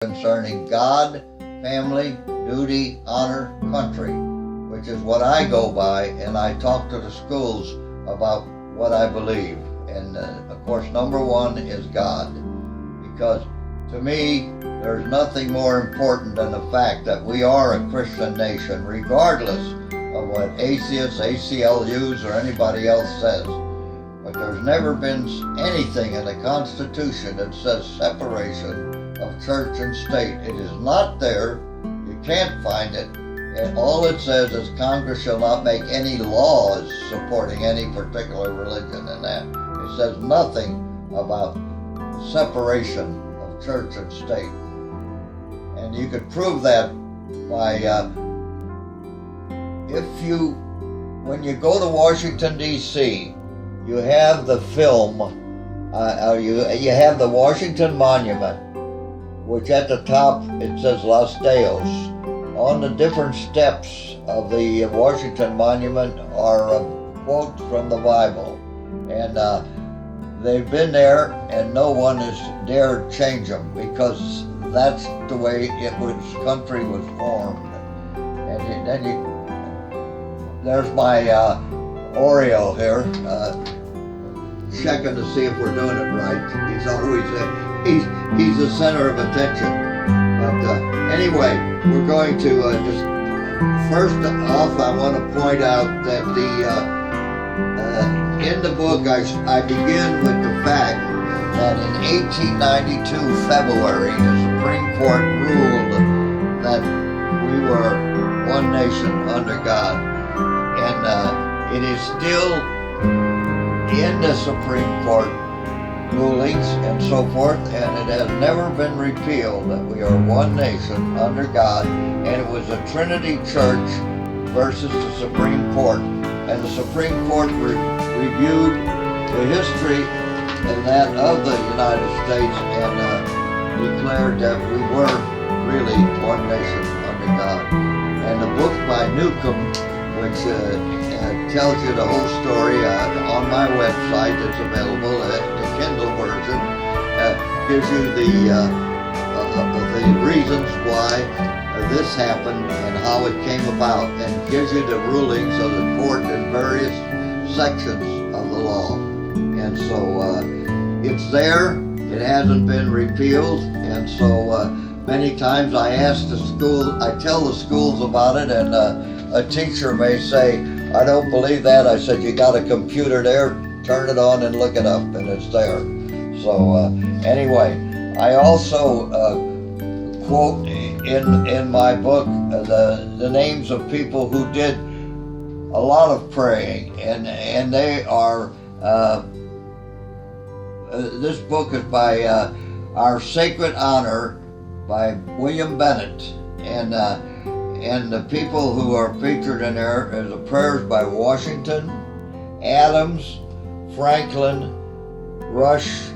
concerning God, family, duty, honor, country, which is what I go by, and I talk to the schools about what I believe. And of course, number one is God, because to me, there's nothing more important than the fact that we are a Christian nation, regardless of what atheists, ACLUs, or anybody else says. But there's never been anything in the Constitution that says separation of church and state. It is not there. You can't find it. And all it says is Congress shall not make any laws supporting any particular religion in that. It says nothing about separation of church and state. And you could prove that by when you go to Washington, D.C., you have the film, you have the Washington Monument, which at the top it says Los Deos. On the different steps of the Washington Monument are quotes from the Bible. And they've been there and no one has dared change them, because that's the way country was formed. And then there's my Oreo here, checking to see if we're doing it right. He's always he's the center of attention. But anyway, we're going to just first off, I want to point out that in the book I begin with the fact that in 1892 February, the Supreme Court ruled that we were one nation under God, and it is still in the Supreme Court rulings and so forth, and it has never been repealed that we are one nation under God. And it was a Trinity Church versus the Supreme Court, and the Supreme Court reviewed the history and that of the United States and declared that we were really one nation under God. And the book by Newcomb, which tells you the whole story on my website, it's available, the Kindle version, gives you the reasons why this happened and how it came about, and gives you the rulings of the court in various sections of the law. And so it's there, it hasn't been repealed, and so many times I tell the schools about it, and a teacher may say, I don't believe that. I said, you got a computer there, turn it on and look it up, and it's there. So anyway, I also quote in my book the names of people who did a lot of praying, and they are, this book is by Our Sacred Honor by William Bennett, and the people who are featured in there is the prayers by Washington, Adams, Franklin, Rush,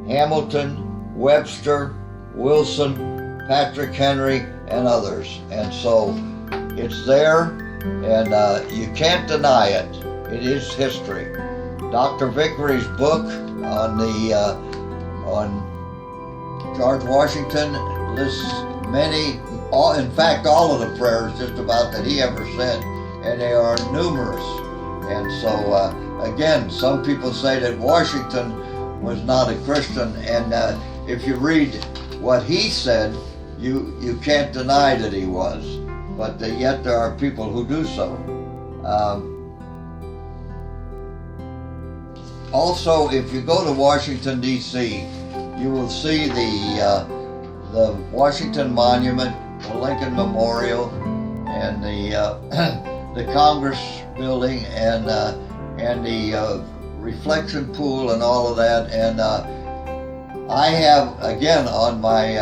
Hamilton, Webster, Wilson, Patrick Henry, and others. And so it's there, and you can't deny it. It is history. Dr. Vickery's book on George Washington lists in fact, all of the prayers just about that he ever said, and they are numerous. And so, again, some people say that Washington was not a Christian, and if you read what he said, you can't deny that he was. But yet there are people who do so. Also, if you go to Washington, D.C., you will see the Washington Monument, the Lincoln Memorial, and the Congress building, and the reflection pool and all of that. And I have, again, on my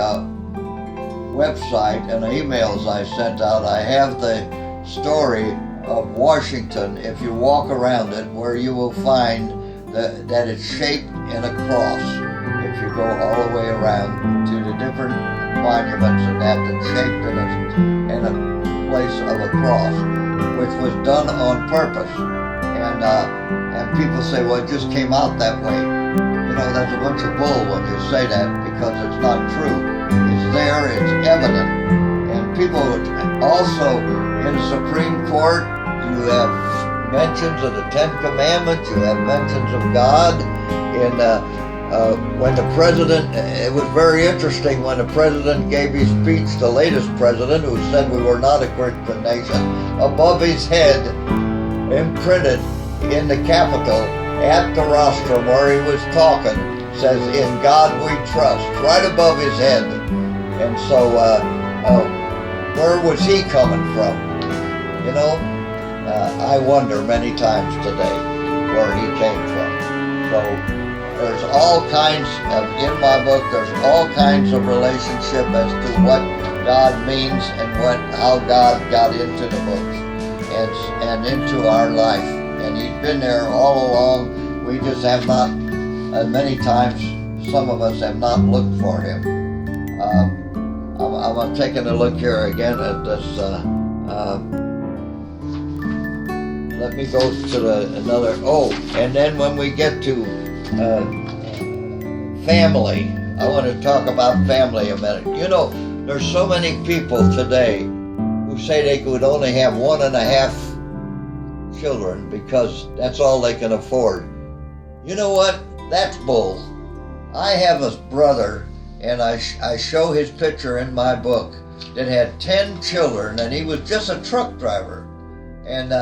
website and the emails I sent out, I have the story of Washington, if you walk around it, where you will find that it's shaped in a cross. If you go all the way around to the different monuments, and that it's shaped in a place of a cross, which was done on purpose. And people say, well, it just came out that way. You know, that's a bunch of bull when you say that, because it's not true. is there, it's evident. And people also in Supreme Court, you have mentions of the Ten Commandments, you have mentions of God. When the president, it was very interesting when the president gave his speech, the latest president, who said we were not a Christian nation, above his head, imprinted in the Capitol at the rostrum where he was talking, says, "In God we trust," right above his head. And so, where was he coming from? You know, I wonder many times today where he came from. So, there's all kinds of, in my book, there's all kinds of relationship as to what God means and how God got into the books and into our life. And he's been there all along. We just have not, many times, some of us have not looked for him. I'm taking a look here again at this. Let me go to another. Oh, and then when we get to family, I want to talk about family a minute. You know, there's so many people today who say they could only have 1.5 children because that's all they can afford. You know what? That's bull. I have a brother, and I show his picture in my book, that had 10 children, and he was just a truck driver. And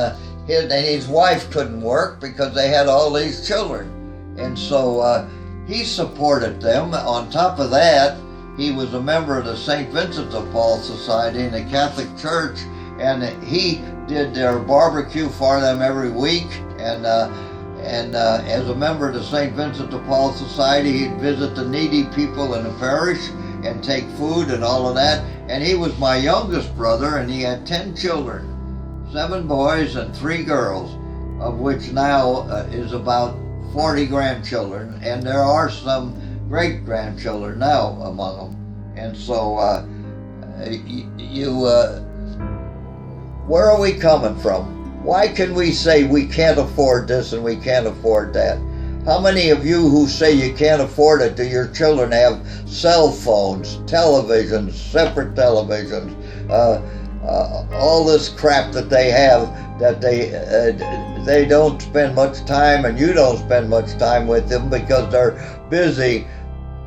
his wife couldn't work because they had all these children. And so he supported them. On top of that, he was a member of the St. Vincent de Paul Society in the Catholic Church, and he did their barbecue for them every week. And as a member of the St. Vincent de Paul Society, he'd visit the needy people in the parish and take food and all of that. And he was my youngest brother, and he had 10 children, 7 boys and 3 girls, of which now is about 40 grandchildren, and there are some great-grandchildren now among them. And so, where are we coming from? Why can we say we can't afford this and we can't afford that? How many of you who say you can't afford it, do your children have cell phones, televisions, separate televisions, all this crap that they have, that they don't spend much time, and you don't spend much time with them because they're busy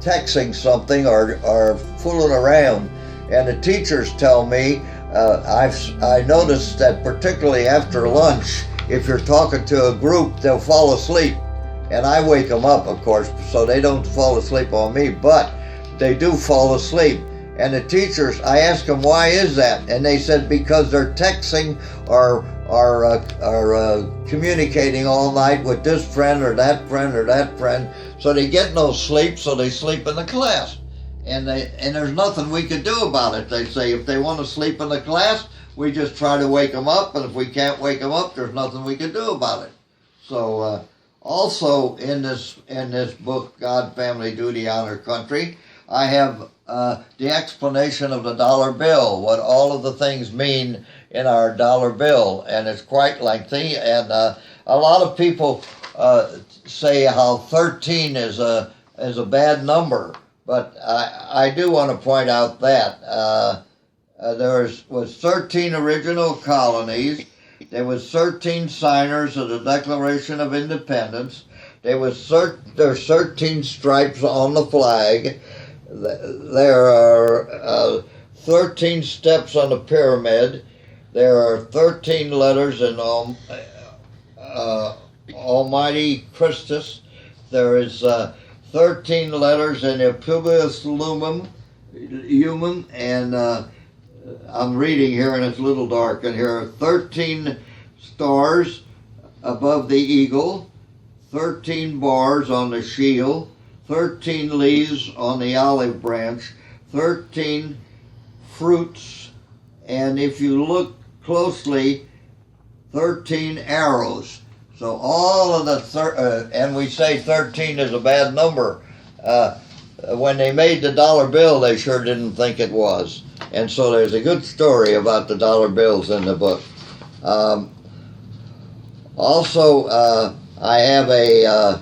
texting something or fooling around. And the teachers tell me, I noticed that particularly after lunch, if you're talking to a group, they'll fall asleep. And I wake them up, of course, so they don't fall asleep on me, but they do fall asleep. And the teachers, I asked them, why is that? And they said, because they're texting or communicating all night with this friend or that friend or that friend, so they get no sleep, so they sleep in the class. And there's nothing we can do about it. They say if they want to sleep in the class, we just try to wake them up, and if we can't wake them up, there's nothing we can do about it. So also in this book, God, Family, Duty, Honor, Country, I have the explanation of the dollar bill, what all of the things mean in our dollar bill, and it's quite lengthy. And a lot of people say how 13 is a bad number, but I do want to point out that there was 13 original colonies. There was 13 signers of the Declaration of Independence. There's 13 stripes on the flag. There are 13 steps on the pyramid. There are 13 letters in Almighty Christus. There is 13 letters in the Publius Lumum, and I'm reading here and it's a little dark. And here are 13 stars above the eagle, 13 bars on the shield, 13 leaves on the olive branch, 13 fruits, and if you look closely, 13 arrows. So all of the, and we say 13 is a bad number. When they made the dollar bill, they sure didn't think it was. And so there's a good story about the dollar bills in the book. Also, I have a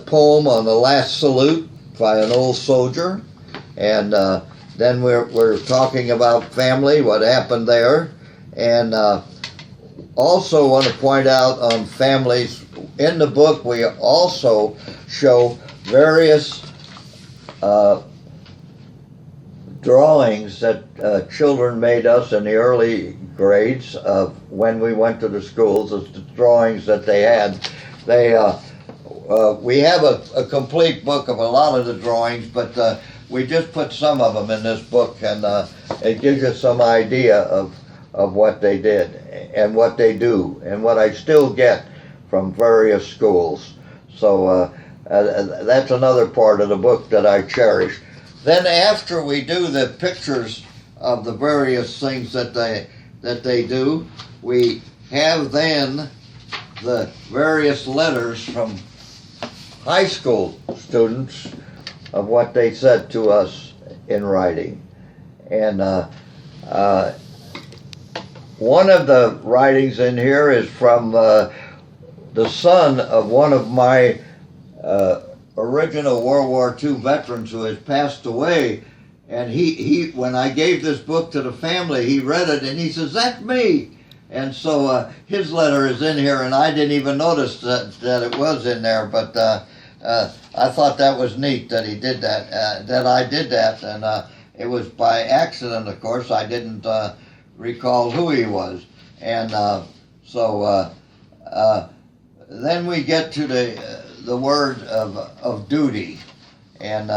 poem on the last salute, by an old soldier, and then we're talking about family, what happened there, and also want to point out on families. In the book, we also show various drawings that children made us in the early grades of when we went to the schools. The drawings that they had. We have a complete book of a lot of the drawings, but we just put some of them in this book, and it gives you some idea of what they did and what they do and what I still get from various schools. So that's another part of the book that I cherish. Then after we do the pictures of the various things that they do, we have then the various letters from high school students of what they said to us in writing. And one of the writings in here is from the son of one of my original World War II veterans who has passed away. And he when I gave this book to the family, he read it and he says, "That's me." And so his letter is in here, and I didn't even notice that it was in there, but I thought that was neat that he did that, that I did that, and it was by accident, of course. I didn't recall who he was. And so then we get to the word of duty. And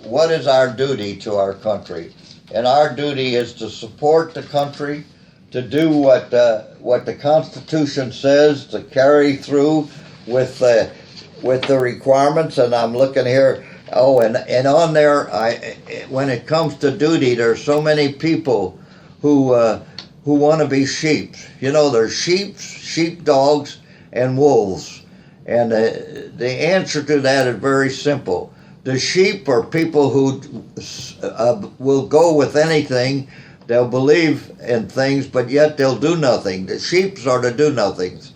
what is our duty to our country? And our duty is to support the country, to do what the Constitution says, to carry through with the requirements. And I'm looking here. Oh, and on there, when it comes to duty, there's so many people who want to be sheep. You know, there's sheepdogs, and wolves. And the answer to that is very simple. The sheep are people who will go with anything. They'll believe in things, but yet they'll do nothing. The sheep are the do-nothings.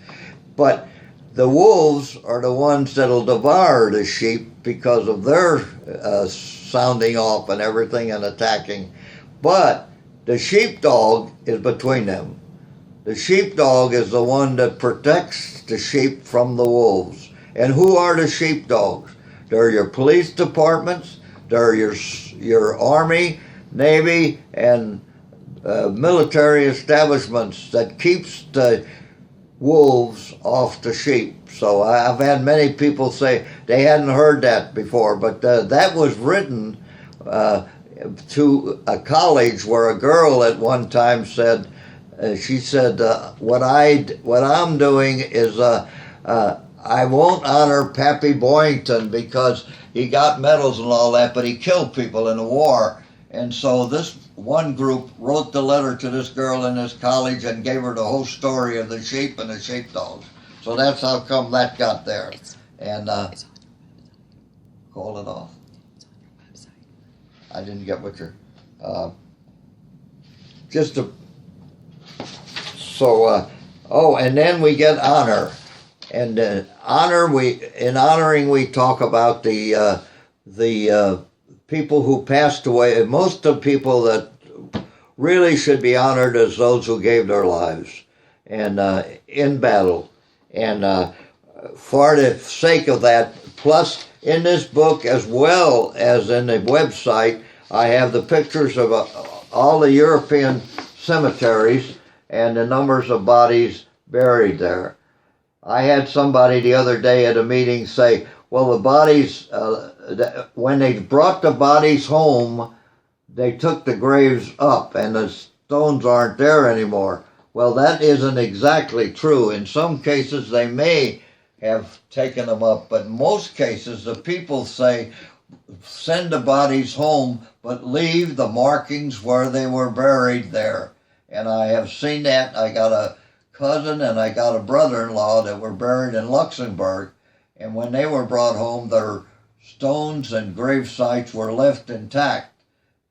But the wolves are the ones that'll devour the sheep because of their sounding off and everything and attacking. But the sheepdog is between them. The sheepdog is the one that protects the sheep from the wolves. And who are the sheepdogs? They're your police departments, they're your Army, Navy, and military establishments that keeps the wolves off the sheep. So I've had many people say they hadn't heard that before, but that was written to a college where a girl at one time said, she said, what I'm doing is I won't honor Pappy Boyington because he got medals and all that, but he killed people in the war. And so this one group wrote the letter to this girl in this college and gave her the whole story of the sheep and the sheepdogs. So that's how come that got there. And call it off. I didn't get what you're... and then we get honor. And in honoring, we talk about the people who passed away. Most of the people that really should be honored as those who gave their lives and in battle. And for the sake of that, plus in this book as well as in the website, I have the pictures of all the European cemeteries and the numbers of bodies buried there. I had somebody the other day at a meeting say, well, the bodies, when they brought the bodies home, they took the graves up and the stones aren't there anymore. Well, that isn't exactly true. In some cases, they may have taken them up, but in most cases, the people say, send the bodies home, but leave the markings where they were buried there. And I have seen that. I got a cousin and I got a brother-in-law that were buried in Luxembourg, and when they were brought home, their stones and grave sites were left intact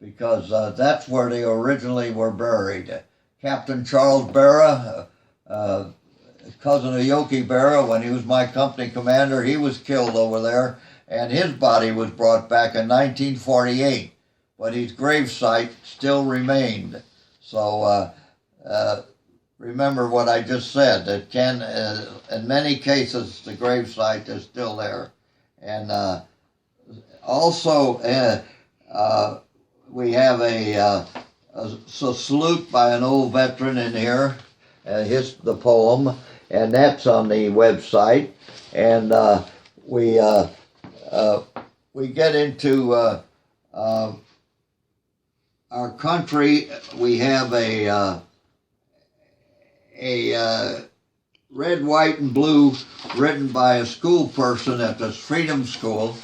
because that's where they originally were buried. Captain Charles Barra, cousin of Yogi Berra, when he was my company commander, he was killed over there, and his body was brought back in 1948, but his gravesite still remained. So remember what I just said, that in many cases the gravesite is still there. And also we have a salute by an old veteran in here, the poem, and that's on the website. And we get into our country. We have a red, white, and blue written by a school person at the Freedom School.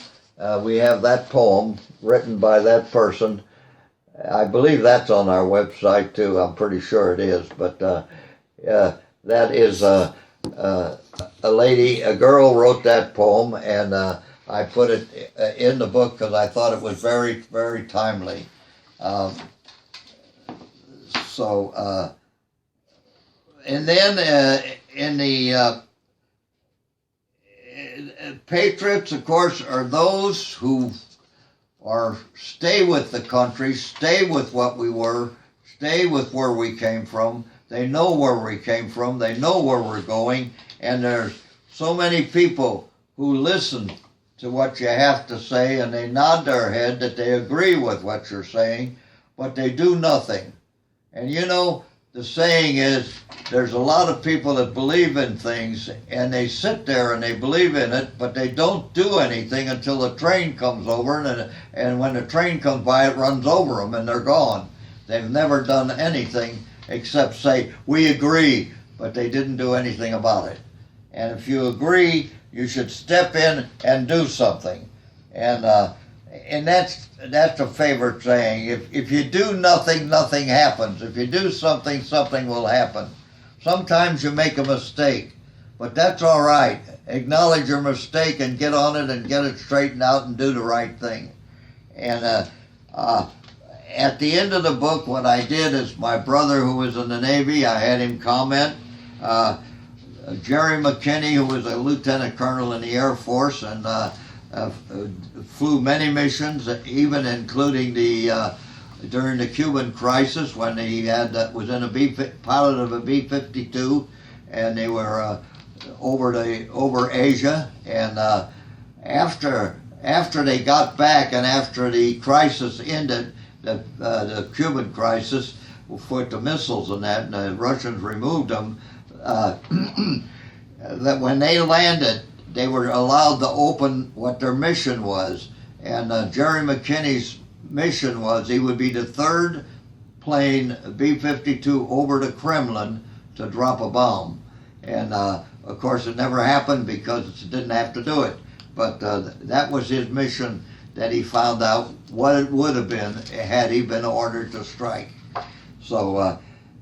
We have that poem written by that person. I believe that's on our website too. I'm pretty sure it is. But that is a girl wrote that poem, and I put it in the book because I thought it was very, very timely. And then in the patriots, of course, are those who stay with the country, stay with what we were, stay with where we came from. They know where we came from. They know where we're going. And there's so many people who listen to what you have to say, and they nod their head that they agree with what you're saying, but they do nothing. And you know, the saying is, there's a lot of people that believe in things, and they sit there and they believe in it, but they don't do anything until the train comes over, and when the train comes by, it runs over them, and they're gone. They've never done anything except say, we agree, but they didn't do anything about it. And if you agree, you should step in and do something. And that's a favorite saying. If you do nothing, nothing happens. If you do something, something will happen. Sometimes you make a mistake, but that's all right. Acknowledge your mistake and get on it and get it straightened out and do the right thing. And at the end of the book, what I did is my brother, who was in the Navy, I had him comment. Jerry McKinney, who was a lieutenant colonel in the Air Force and flew many missions, even including during the Cuban crisis when he was in a pilot of a B-52, and they were over Asia. And after they got back and after the crisis ended, the Cuban crisis with the missiles and that, and the Russians removed them. That when they landed, they were allowed to open what their mission was. And Jerry McKinney's mission was he would be the third plane, B-52, over the Kremlin to drop a bomb. And of course it never happened because it didn't have to do it. But that was his mission, that he found out what it would have been had he been ordered to strike. So,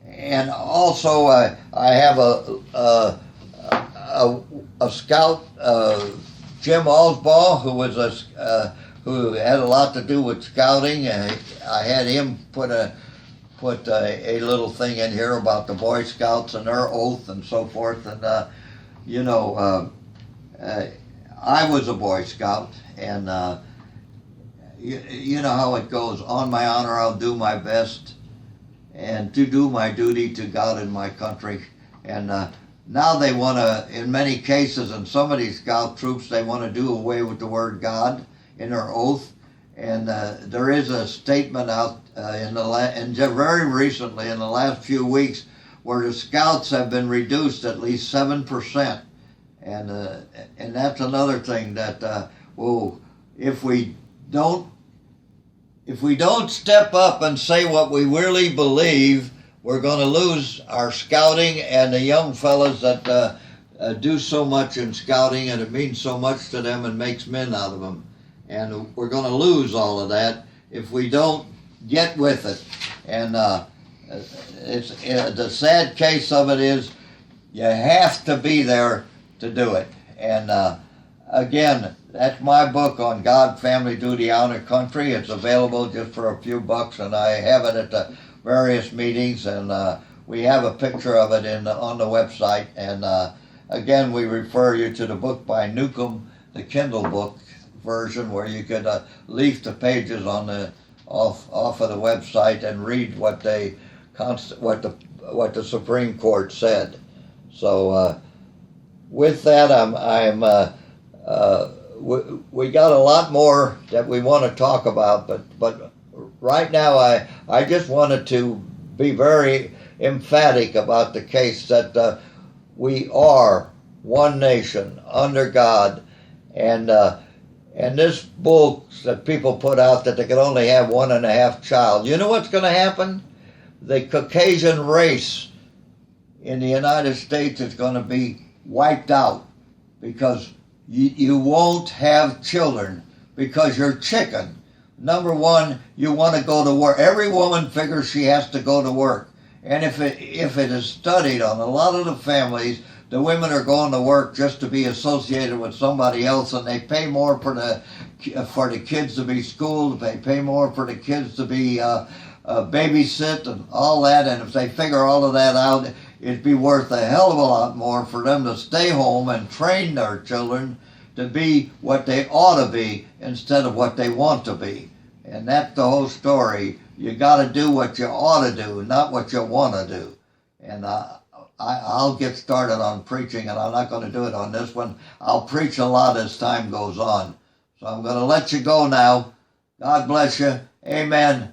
and also I have a scout, Jim Osball, who had a lot to do with scouting. I had him put a little thing in here about the Boy Scouts and their oath and so forth. And I was a Boy Scout, and you know how it goes. On my honor, I'll do my best, and to do my duty to God and my country. And now they want to, in many cases, in some of these scout troops, they want to do away with the word God in their oath. And there is a statement out very recently, in the last few weeks, where the scouts have been reduced at least 7%. And that's another thing that, if we don't step up and say what we really believe, we're going to lose our scouting and the young fellas that do so much in scouting, and it means so much to them and makes men out of them. And we're going to lose all of that if we don't get with it. And the sad case of it is you have to be there to do it. And again, that's my book on God, Family, Duty, Honor, Country. It's available just for a few bucks, and I have it at the various meetings, and we have a picture of it on the website. And again, we refer you to the book by Newcomb, the Kindle book, version where you could leaf the pages on the off of the website and read what the Supreme Court said. So with that, we got a lot more that we want to talk about, but right now I just wanted to be very emphatic about the case that we are one nation under God, and this bull that people put out that they could only have 1.5 child. You know what's going to happen? The Caucasian race in the United States is going to be wiped out because you won't have children because you're chicken. Number one, you want to go to work. Every woman figures she has to go to work. And if it is studied on a lot of the families, the women are going to work just to be associated with somebody else, and they pay more for the kids to be schooled. They pay more for the kids to be babysit and all that. And if they figure all of that out, it'd be worth a hell of a lot more for them to stay home and train their children to be what they ought to be instead of what they want to be. And that's the whole story. You got to do what you ought to do, not what you want to do. And I'll get started on preaching, and I'm not going to do it on this one. I'll preach a lot as time goes on. So I'm going to let you go now. God bless you. Amen.